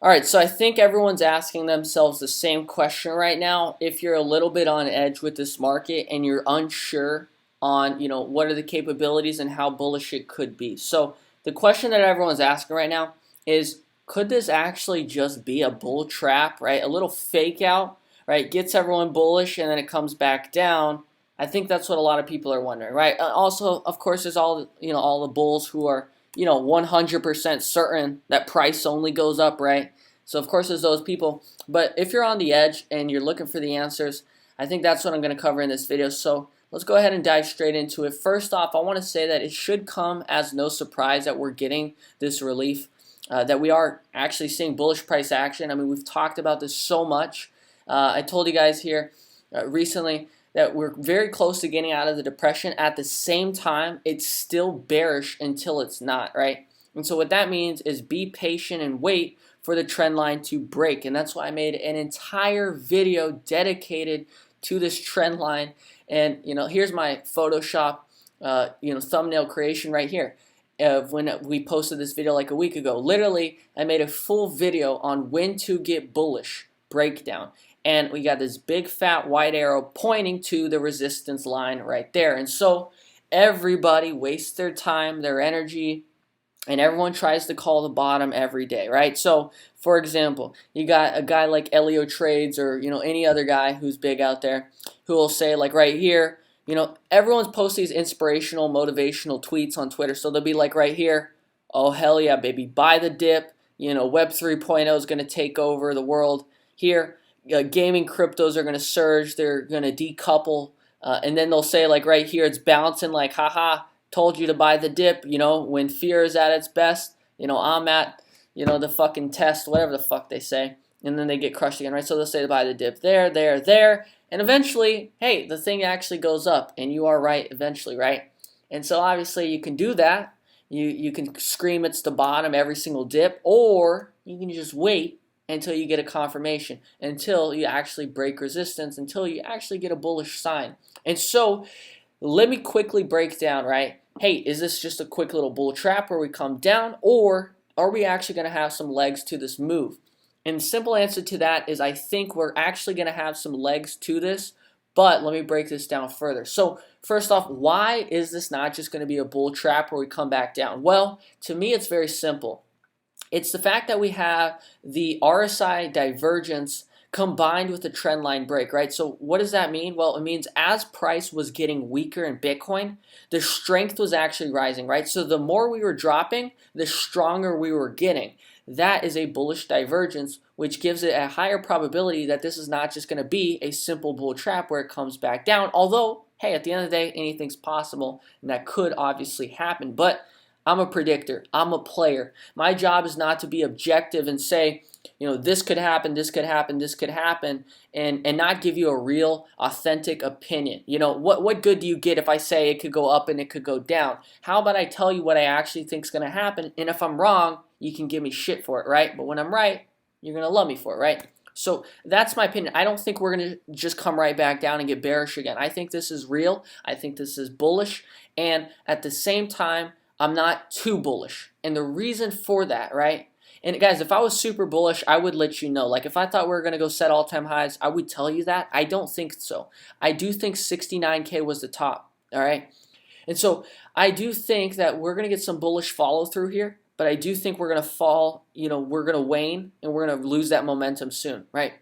All right, so I think everyone's asking themselves the same question right now. If you're a little bit on edge with this market and you're unsure on, what are the capabilities and how bullish it could be. So the question that everyone's asking right now is, could this actually just be a bull trap, right? A little fake out, right? Gets everyone bullish and then it comes back down. I think that's what a lot of people are wondering, right? Also, of course, there's all the bulls who are 100% certain that price only goes up, right? So of course there's those people. But if you're on the edge and you're looking for the answers, I think that's what I'm going to cover in this video. So let's go ahead and dive straight into it. First off, I want to say that it should come as no surprise that we're getting this relief, that we are actually seeing bullish price action. I mean, we've talked about this so much. I told you guys here recently that we're very close to getting out of the depression. At the same time, it's still bearish until it's not, right? And so what that means is be patient and wait for the trend line to break. And that's why I made an entire video dedicated to this trend line. And here's my Photoshop thumbnail creation right here of when we posted this video like a week ago. Literally, I made a full video on when to get bullish breakdown. And we got this big fat white arrow pointing to the resistance line right there. And so everybody wastes their time, their energy, and everyone tries to call the bottom every day, right? So, for example, you got a guy like Elio Trades or, any other guy who's big out there who will say, like right here, everyone's posting these inspirational, motivational tweets on Twitter. So they'll be like right here, oh, hell yeah, baby, buy the dip. Web 3.0 is going to take over the world. Here, gaming cryptos are going to surge. They're going to decouple. And then they'll say, like right here, it's bouncing like, haha, told you to buy the dip, when fear is at its best, I'm at, the fucking test, whatever the fuck they say. And then they get crushed again, right? So they'll say to buy the dip there, there, there. And eventually, hey, the thing actually goes up. And you are right eventually, right? And so obviously you can do that. You can scream it's the bottom every single dip. Or you can just wait until you get a confirmation, until you actually break resistance, until you actually get a bullish sign. And so let me quickly break down, right? Hey, is this just a quick little bull trap where we come down, or are we actually going to have some legs to this move? And the simple answer to that is I think we're actually going to have some legs to this, but let me break this down further. So first off, why is this not just going to be a bull trap where we come back down? Well, to me, it's very simple. It's the fact that we have the RSI divergence combined with the trend line break, right? So what does that mean? Well, it means as price was getting weaker in Bitcoin, the strength was actually rising, right? So the more we were dropping, the stronger we were getting. That is a bullish divergence, which gives it a higher probability that this is not just going to be a simple bull trap where it comes back down. Although, hey, at the end of the day, anything's possible, and that could obviously happen. But I'm a predictor. I'm a player. My job is not to be objective and say, this could happen, this could happen, this could happen, and not give you a real, authentic opinion. What good do you get if I say it could go up and it could go down? How about I tell you what I actually think is going to happen, and if I'm wrong, you can give me shit for it, right? But when I'm right, you're going to love me for it, right? So that's my opinion. I don't think we're going to just come right back down and get bearish again. I think this is real. I think this is bullish, and at the same time, I'm not too bullish. And the reason for that, right? And guys, if I was super bullish, I would let you know. Like if I thought we were going to go set all-time highs, I would tell you that. I don't think so. I do think 69K was the top, all right? And so I do think that we're going to get some bullish follow-through here, but I do think we're going to fall, we're going to wane, and we're going to lose that momentum soon, right?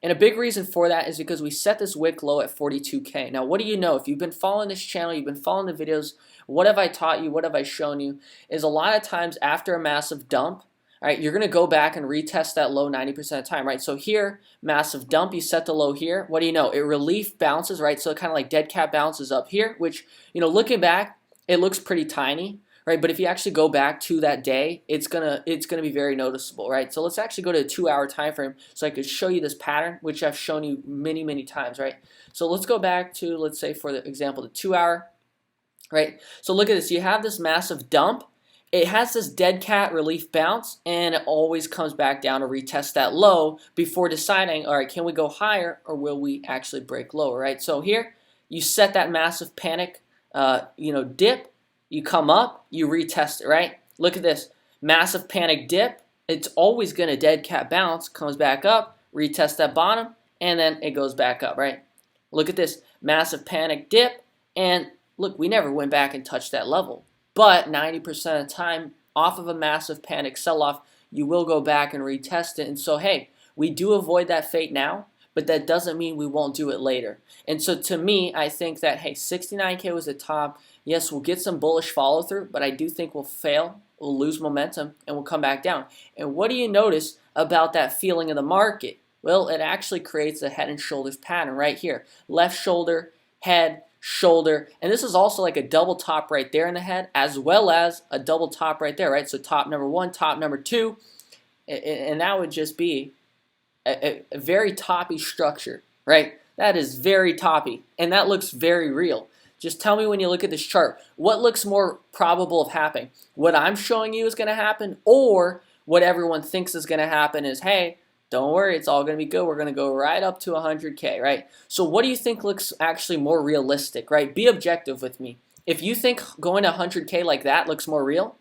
And a big reason for that is because we set this wick low at 42K. Now, what do you know? If you've been following this channel, you've been following the videos, what have I taught you? What have I shown you? Is a lot of times after a massive dump, all right, you're going to go back and retest that low 90% of the time, right? So here, massive dump, you set the low here. What do you know? It relief bounces, right? So it kind of like dead cat bounces up here, which, looking back, it looks pretty tiny, right? But if you actually go back to that day, it's gonna be very noticeable, right? So let's actually go to a 2-hour time frame so I could show you this pattern, which I've shown you many, many times, right? So let's go back to, let's say for the example, the 2-hour, right? So look at this. You have this massive dump. It has this dead cat relief bounce, and it always comes back down to retest that low before deciding, all right, can we go higher or will we actually break lower, right? So here, you set that massive panic, dip. You come up, you retest it, right? Look at this. Massive panic dip, it's always going to dead cat bounce, comes back up, retest that bottom, and then it goes back up, right? Look at this massive panic dip, and look, we never went back and touched that level. But 90% of the time, off of a massive panic sell-off, you will go back and retest it. And so, hey, we do avoid that fate now, but that doesn't mean we won't do it later. And so to me, I think that, hey, 69K was the top. Yes, we'll get some bullish follow-through, but I do think we'll fail. We'll lose momentum, and we'll come back down. And what do you notice about that feeling of the market? Well, it actually creates a head and shoulders pattern right here. Left shoulder, head, shoulder. And this is also like a double top right there in the head, as well as a double top right there, right? So top number one, top number two. And that would just be a very toppy structure, right? That is very toppy, and that looks very real. Just tell me when you look at this chart, what looks more probable of happening? What I'm showing you is going to happen, or what everyone thinks is going to happen is, hey, don't worry, it's all going to be good. We're going to go right up to 100K, right? So what do you think looks actually more realistic, right? Be objective with me. If you think going to 100K like that looks more real,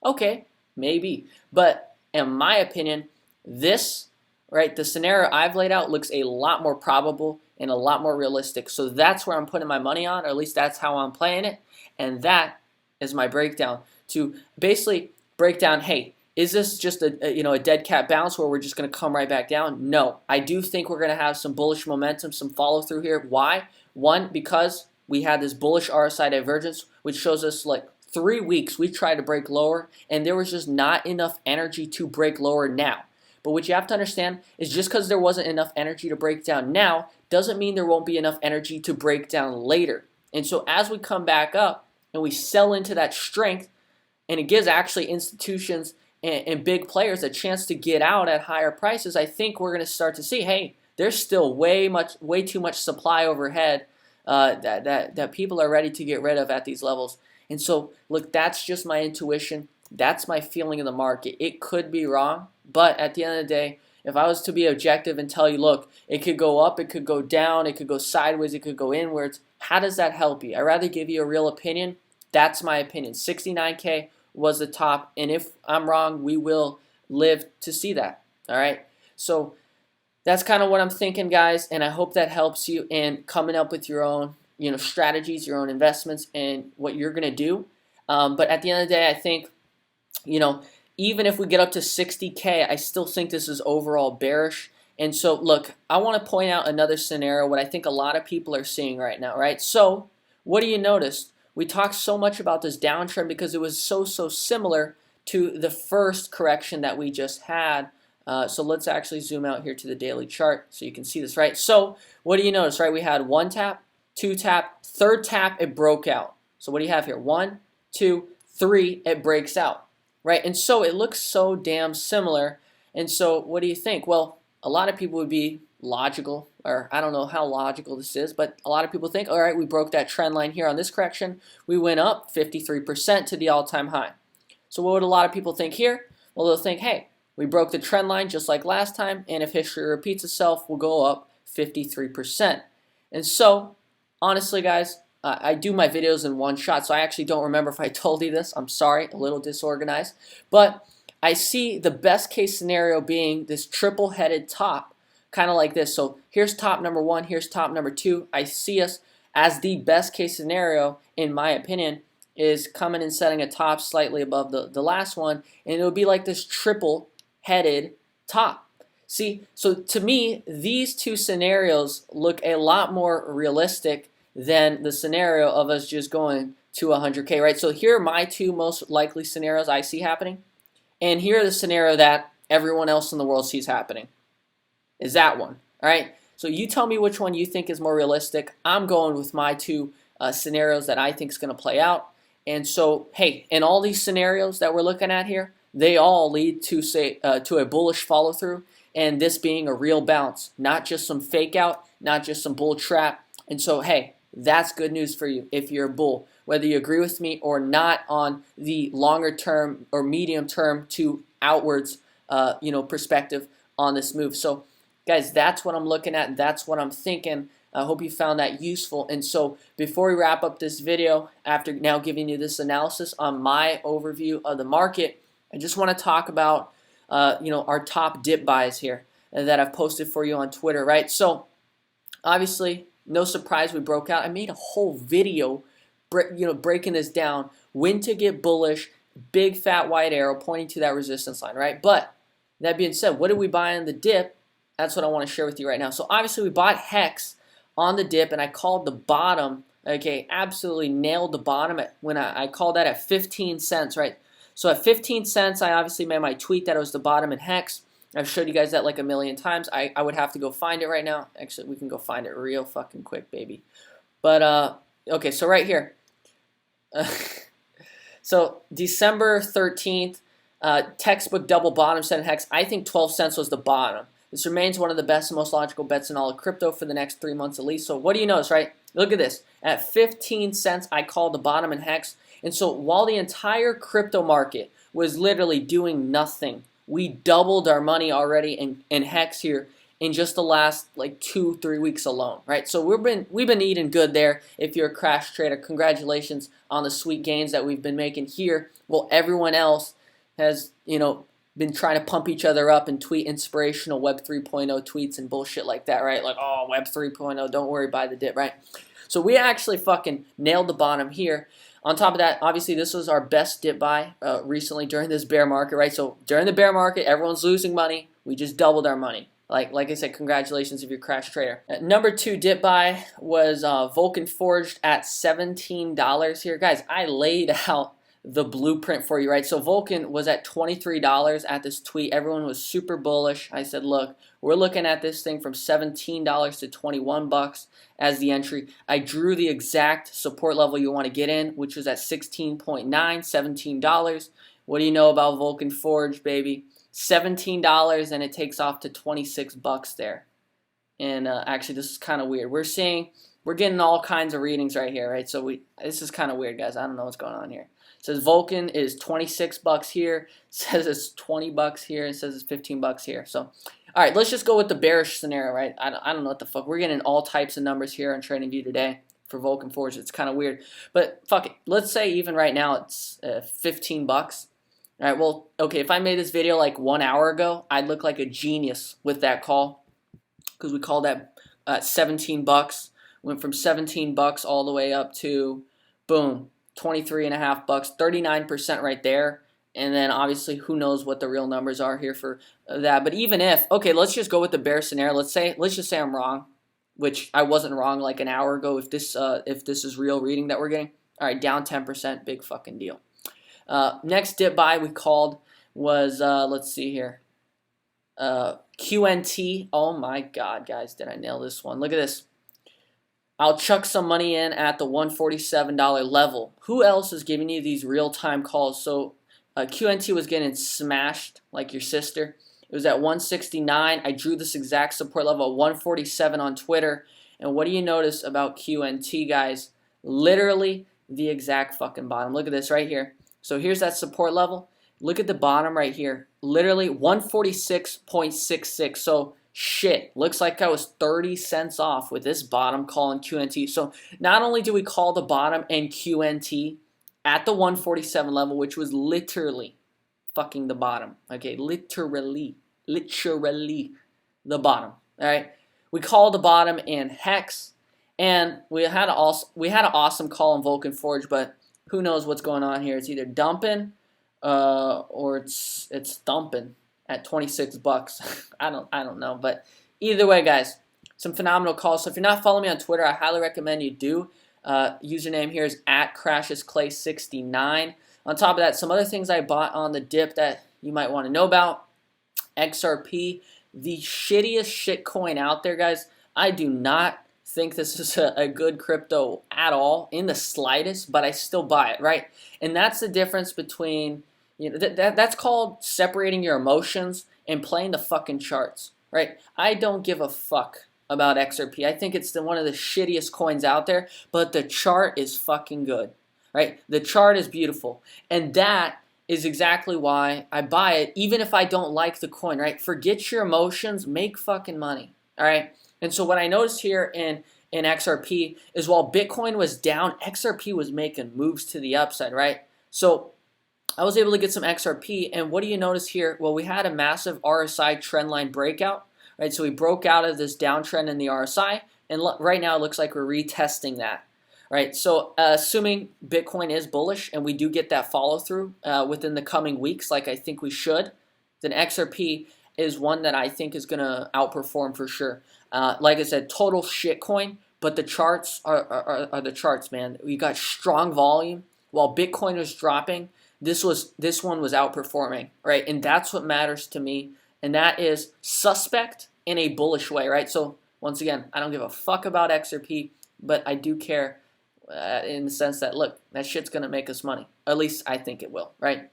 okay, maybe. But in my opinion, this, right, the scenario I've laid out looks a lot more probable and a lot more realistic. So that's where I'm putting my money on, or at least that's how I'm playing it. And that is my breakdown, to basically break down, hey, is this just a dead cat bounce where we're just going to come right back down? No. I do think we're going to have some bullish momentum, some follow through here. Why? One, because we had this bullish RSI divergence, which shows us like 3 weeks we tried to break lower, and there was just not enough energy to break lower now. But what you have to understand is just because there wasn't enough energy to break down now doesn't mean there won't be enough energy to break down later. And so as we come back up and we sell into that strength, and it gives actually institutions and big players a chance to get out at higher prices, I think we're going to start to see, hey, there's still way too much supply overhead that people are ready to get rid of at these levels. And so, look, that's just my intuition. That's my feeling of the market. It could be wrong, but at the end of the day, if I was to be objective and tell you, look, it could go up, it could go down, it could go sideways, it could go inwards, how does that help you? I'd rather give you a real opinion. That's my opinion. 69K was the top, and if I'm wrong, we will live to see that. All right, so that's kind of what I'm thinking, guys, and I hope that helps you in coming up with your own strategies, your own investments, and what you're gonna do. But at the end of the day, I think even if we get up to 60K, I still think this is overall bearish. And so look, I want to point out another scenario, what I think a lot of people are seeing right now, right? So what do you notice? We talked so much about this downtrend because it was so similar to the first correction that we just had. So let's actually zoom out here to the daily chart so you can see this, right? So what do you notice, right? We had one tap, two tap, third tap, it broke out. So what do you have here? 1, 2, 3, it breaks out, right? And so it looks so damn similar. And so what do you think? Well, a lot of people would be logical, or I don't know how logical this is, but a lot of people think, all right, we broke that trend line here on this correction. We went up 53% to the all-time high. So what would a lot of people think here? Well, they'll think, hey, we broke the trend line just like last time, and if history repeats itself, we'll go up 53%. And so, honestly, guys, I do my videos in one shot, so I actually don't remember if I told you this. I'm sorry, a little disorganized. But I see the best case scenario being this triple-headed top, kind of like this. So here's top number 1, here's top number 2. I see us as the best case scenario, in my opinion, is coming and setting a top slightly above the last one, and it would be like this triple-headed top. See, so to me, these two scenarios look a lot more realistic than the scenario of us just going to 100K, right? So here are my two most likely scenarios I see happening, and here are the scenario that everyone else in the world sees happening. Is that one, all right? So you tell me which one you think is more realistic. I'm going with my two scenarios that I think is going to play out. And so, hey, in all these scenarios that we're looking at here, they all lead to to a bullish follow through, and this being a real bounce, not just some fake out, not just some bull trap. And so, hey, that's good news for you if you're a bull, whether you agree with me or not on the longer term or medium term to outwards, perspective on this move. So, guys, that's what I'm looking at. That's what I'm thinking. I hope you found that useful. And so before we wrap up this video, after now giving you this analysis on my overview of the market, I just want to talk about our top dip buys here that I've posted for you on Twitter, right? So obviously, no surprise we broke out. I made a whole video, breaking this down. When to get bullish, big fat white arrow pointing to that resistance line, right? But that being said, what did we buy on the dip? That's what I want to share with you right now. So obviously we bought Hex on the dip, and I called the bottom. Okay, absolutely nailed the bottom when I called that at 15 cents, right? So at 15 cents, I obviously made my tweet that it was the bottom in Hex. I've showed you guys that like a million times. I would have to go find it right now. Actually, we can go find it real fucking quick, baby. But, okay, so right here. So December 13th, textbook double bottom set in Hex. I think 12 cents was the bottom. This remains one of the best and most logical bets in all of crypto for the next 3 months at least. So what do you notice, right? Look at this. At 15 cents, I called the bottom in Hex. And so while the entire crypto market was literally doing nothing, we doubled our money already in Hex here in just the last like 2-3 weeks alone, right? So we've been eating good there. If you're a crash trader, congratulations on the sweet gains that we've been making here. Well, everyone else has, been trying to pump each other up and tweet inspirational Web 3.0 tweets and bullshit like that, right? Like, oh, Web 3.0, don't worry, buy the dip, right? So we actually fucking nailed the bottom here. On top of that, obviously, this was our best dip buy recently during this bear market, right? So during the bear market, everyone's losing money. We just doubled our money. Like I said, congratulations if you're a crash trader. Number 2 dip buy was Vulcan Forged at $17 here. Guys, I laid out the blueprint for you, right? So Vulcan was at $23 at this tweet. Everyone was super bullish. I said, look, we're looking at this thing from $17 to 21 bucks as the entry. I drew the exact support level you want to get in, which was at 16.9, $17. What do you know about Vulcan Forge, baby? $17, and it takes off to 26 bucks there. And actually, this is kind of weird. We're getting all kinds of readings right here, right? So this is kind of weird, guys. I don't know what's going on here. It says Vulcan is 26 bucks here. It says it's 20 bucks here. It says it's 15 bucks here. So, all right, let's just go with the bearish scenario, right? I don't know what the fuck. We're getting all types of numbers here on TradingView today for Vulcan Forge. It's kind of weird. But fuck it. Let's say even right now it's 15 bucks. All right, well, okay, if I made this video like 1 hour ago, I'd look like a genius with that call because we called that 17 bucks. Went from 17 bucks all the way up to, boom, 23.5 bucks, 39% right there. And then obviously, who knows what the real numbers are here for that. But even if, okay, let's just go with the bear scenario. Let's just say I'm wrong, which I wasn't wrong like an hour ago. If this is real reading that we're getting, all right, down 10%, big fucking deal. Next dip buy we called was, let's see here, QNT. Oh my God, guys, did I nail this one? Look at this. I'll chuck some money in at the $147 level. Who else is giving you these real-time calls? So QNT was getting smashed like your sister. It was at 169. I drew this exact support level at 147 on Twitter. And what do you notice about QNT, guys? Literally the exact fucking bottom. Look at this right here. So here's that support level. Look at the bottom right here. Literally 146.66. So shit, looks like I was 30 cents off with this bottom call in QNT. So not only do we call the bottom in QNT at the 147 level, which was literally fucking the bottom. Okay, literally the bottom. All right, we called the bottom in Hex, and we had an awesome call in Vulcan Forge, but who knows what's going on here? It's either dumping or it's thumping at 26 bucks. I don't know, but either way, guys, some phenomenal calls. So if you're not following me on Twitter, I highly recommend you do. Username here is @CrashesClay69. On top of that, some other things I bought on the dip that you might want to know about. XRP, the shittiest shit coin out there, guys. I do not think this is a good crypto at all in the slightest, but I still buy it, right? And that's the difference between, that's called separating your emotions and playing the fucking charts, right? I don't give a fuck about XRP. I think it's one of the shittiest coins out there, but the chart is fucking good, right? The chart is beautiful, and that is exactly why I buy it, even if I don't like the coin, right? Forget your emotions, make fucking money, all right? And so what I noticed here in XRP is while Bitcoin was down, XRP was making moves to the upside, right? So I was able to get some XRP, and what do you notice here? Well, we had a massive RSI trendline breakout, right? So we broke out of this downtrend in the RSI, and right now it looks like we're retesting that, right? So assuming Bitcoin is bullish and we do get that follow through within the coming weeks, like I think we should, then XRP is one that I think is going to outperform for sure. Like I said, total shitcoin, but the charts are the charts, man. We got strong volume while Bitcoin was dropping. This one was outperforming, right? And that's what matters to me, and that is suspect in a bullish way, right? So once again, I don't give a fuck about XRP, but I do care in the sense that, look, that shit's gonna make us money. At least I think it will, right?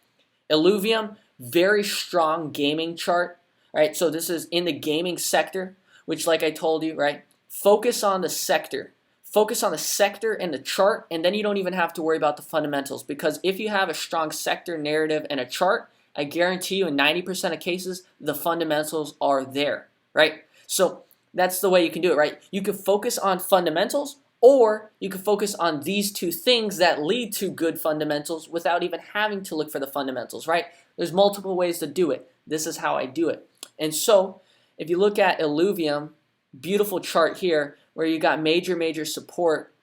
Illuvium, very strong gaming chart, right? So this is in the gaming sector, which, like I told you, right? Focus on the sector. Focus on the sector and the chart, and then you don't even have to worry about the fundamentals, because if you have a strong sector narrative and a chart, I guarantee you in 90% of cases, the fundamentals are there, right? So that's the way you can do it, right? You can focus on fundamentals, or you can focus on these two things that lead to good fundamentals without even having to look for the fundamentals, right? There's multiple ways to do it. This is how I do it. And so if you look at Illuvium, beautiful chart here, where you got major support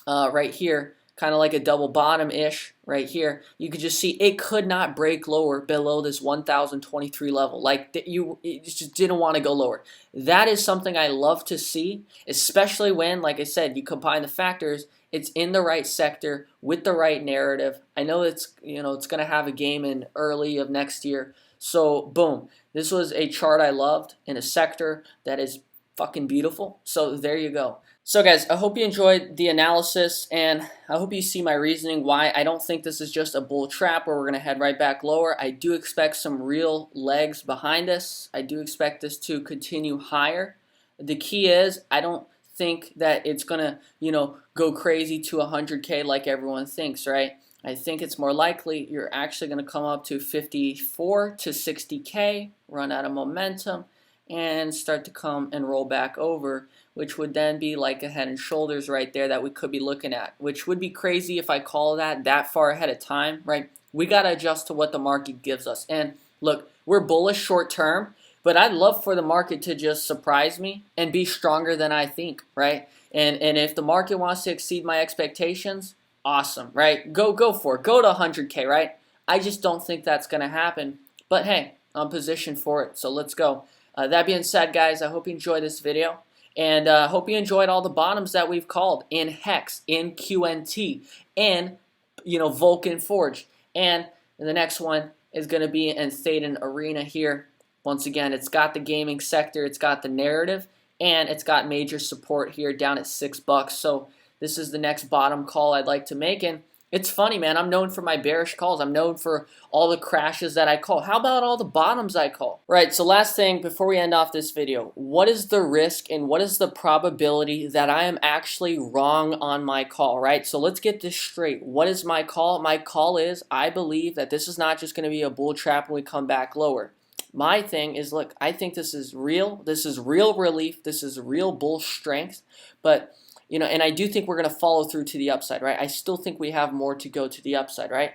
right here, kind of like a double bottom-ish right here. You could just see it could not break lower below this 1023 level. Like you just didn't want to go lower. That is something I love to see, especially when, like I said, you combine the factors. It's in the right sector with the right narrative. I know it's going to have a game in early of next year. So boom, this was a chart I loved in a sector that is fucking beautiful. So there you go. So guys, I hope you enjoyed the analysis, and I hope you see my reasoning why I don't think this is just a bull trap where we're going to head right back lower. I do expect some real legs behind this. I do expect this to continue higher. The key is I don't think that it's going to, go crazy to 100K like everyone thinks, right? I think it's more likely you're actually going to come up to 54 to 60K, run out of momentum, and start to come and roll back over, which would then be like a head and shoulders right there that we could be looking at, which would be crazy if I call that far ahead of time, right? We got to adjust to what the market gives us. And look, we're bullish short term, but I'd love for the market to just surprise me and be stronger than I think, right? And if the market wants to exceed my expectations, awesome, right? Go for it. Go to 100K, right? I just don't think that's going to happen. But hey, I'm positioned for it, so let's go. That being said, guys, I hope you enjoyed this video, and hope you enjoyed all the bottoms that we've called in Hex, in QNT, and Vulcan Forge, and the next one is going to be in Thetan Arena here. Once again, it's got the gaming sector, it's got the narrative, and it's got major support here down at $6. So this is the next bottom call I'd like to make, and it's funny, man. I'm known for my bearish calls. I'm known for all the crashes that I call. How about all the bottoms I call? Right, so last thing before we end off this video, what is the risk and what is the probability that I am actually wrong on my call, right? So let's get this straight. What is my call? My call is I believe that this is not just going to be a bull trap when we come back lower. My thing is, look, I think this is real. This is real relief. This is real bull strength, but and I do think we're going to follow through to the upside, right? I still think we have more to go to the upside, right?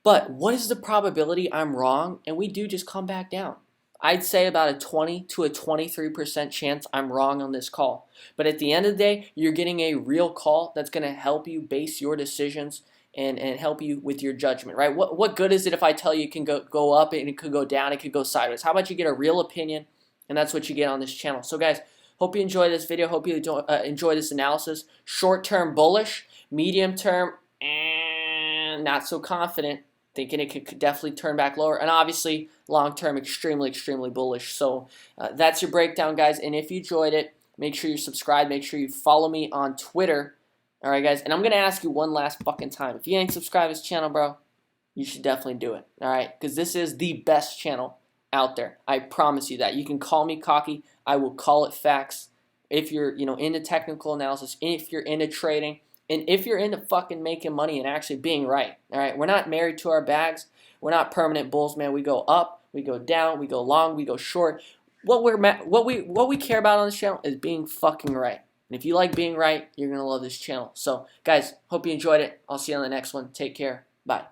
But what is the probability I'm wrong and we do just come back down? I'd say about a 20 to a 23% chance I'm wrong on this call. But at the end of the day, you're getting a real call that's going to help you base your decisions and help you with your judgment, right? What good is it if I tell you it can go up and it could go down, it could go sideways? How about you get a real opinion? And that's what you get on this channel. So guys, hope you enjoy this video. Hope you enjoy this analysis. Short-term bullish, medium-term not so confident. Thinking it could definitely turn back lower. And obviously, long-term extremely bullish. So that's your breakdown, guys. And if you enjoyed it, make sure you subscribe. Make sure you follow me on Twitter. All right, guys. And I'm going to ask you one last fucking time. If you ain't subscribed to this channel, bro, you should definitely do it. All right? Because this is the best channel out there. I promise you that. You can call me cocky. I will call it facts. If you're, into technical analysis, if you're into trading, and if you're into fucking making money and actually being right. All right? We're not married to our bags. We're not permanent bulls, man. We go up, we go down, we go long, we go short. What we care about on this channel is being fucking right. And if you like being right, you're going to love this channel. So, guys, hope you enjoyed it. I'll see you on the next one. Take care. Bye.